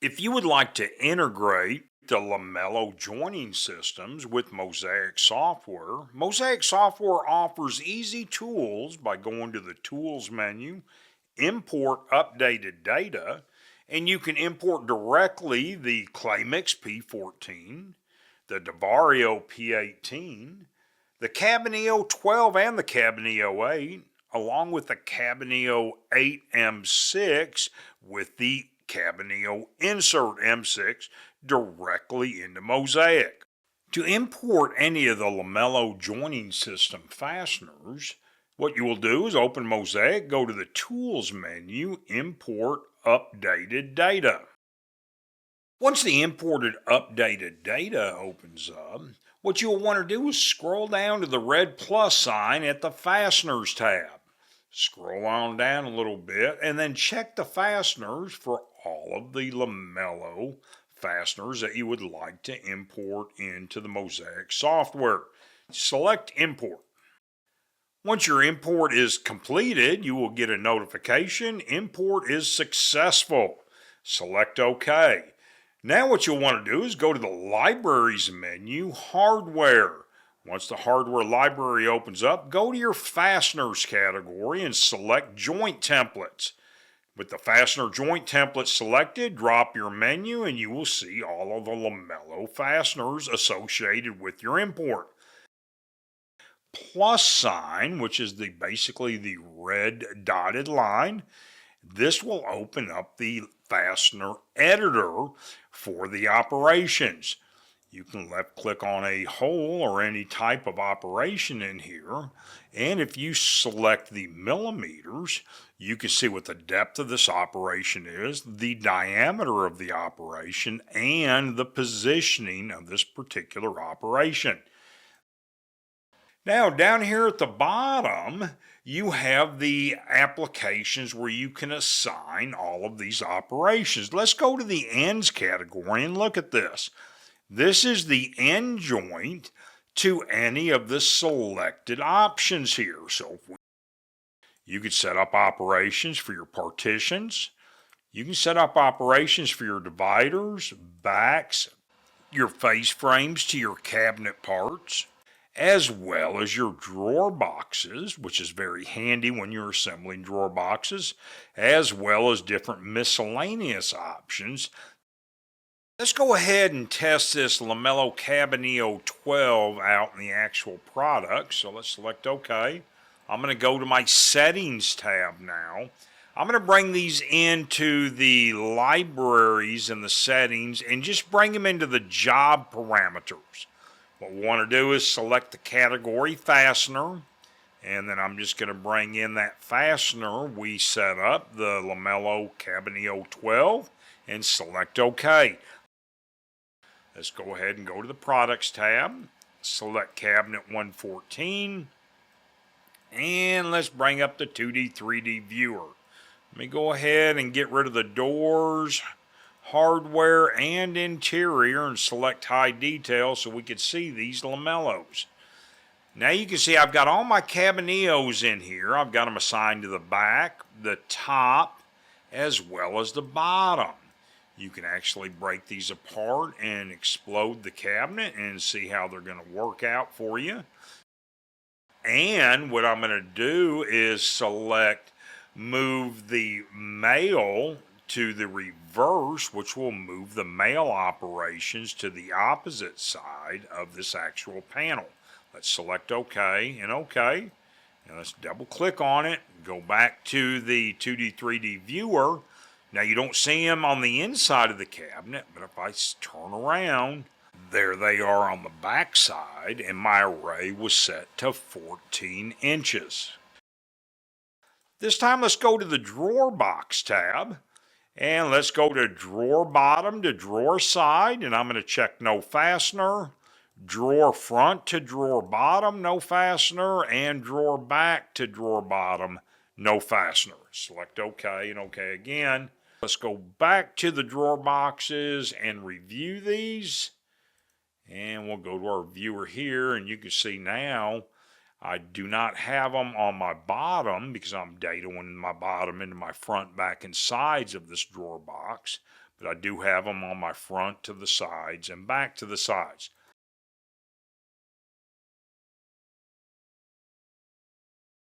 If you would like to integrate the Lamello joining systems with Mozaik software, Mozaik software offers easy tools by going to the Tools menu, import updated data, and you can import directly the Claymix P14, the Devario P18, the Cabineo 12 and the Cabineo 8, along with the Cabineo 8M6 with the Cabineo Insert M6 directly into Mozaik. To import any of the Lamello joining system fasteners, what you will do is open Mozaik, go to the Tools menu, Import Updated Data. Once the imported updated data opens up, what you'll want to do is scroll down to the red plus sign at the Fasteners tab. Scroll on down a little bit and then check the fasteners for all of the Lamello fasteners that you would like to import into the Mozaik software. Select Import. Once your import is completed, you will get a notification import is successful. Select OK. Now what you'll want to do is go to the Libraries menu, Hardware. Once the hardware library opens up, go to your fasteners category and select joint templates. With the fastener joint template selected, drop your menu and you will see all of the Lamello fasteners associated with your import. Plus sign, which is basically the red dotted line, this will open up the fastener editor for the operations. You can left click on a hole or any type of operation in here, and if you select the millimeters, you can see what the depth of this operation is, the diameter of the operation, and the positioning of this particular operation. Now down here at the bottom, you have the applications where you can assign all of these operations. Let's go to the ends category and look at this. This is the end joint to any of the selected options here. So you could set up operations for your partitions. You can set up operations for your dividers, backs, your face frames to your cabinet parts, as well as your drawer boxes, which is very handy when you're assembling drawer boxes, as well as different miscellaneous options. Let's go ahead and test this Lamello Cabineo 12 out in the actual product. So let's select OK. I'm going to go to my Settings tab now. I'm going to bring these into the libraries and the settings and just bring them into the job parameters. What we want to do is select the category fastener, and then I'm just going to bring in that fastener we set up, the Lamello Cabineo 12, and select OK. Let's go ahead and go to the Products tab, select Cabinet 114, and let's bring up the 2D, 3D viewer. Let me go ahead and get rid of the doors, hardware, and interior and select high detail so we can see these Lamellos. Now you can see I've got all my Cabineos in here. I've got them assigned to the back, the top, as well as the bottom. You can actually break these apart and explode the cabinet and see how they're going to work out for you. And what I'm going to do is select move the mail to the reverse, which will move the mail operations to the opposite side of this actual panel. Let's select OK and OK. Now let's double click on it, go back to the 2D, 3D viewer. Now you don't see them on the inside of the cabinet, but if I turn around, there they are on the back side, and my array was set to 14 inches. This time let's go to the drawer box tab, and let's go to drawer bottom to drawer side, and I'm going to check no fastener, drawer front to drawer bottom, no fastener, and drawer back to drawer bottom, no fastener. Select OK and OK again. Let's go back to the drawer boxes and review these. And we'll go to our viewer here, and you can see now I do not have them on my bottom because I'm dataing my bottom into my front, back, and sides of this drawer box. but I do have them on my front to the sides and back to the sides.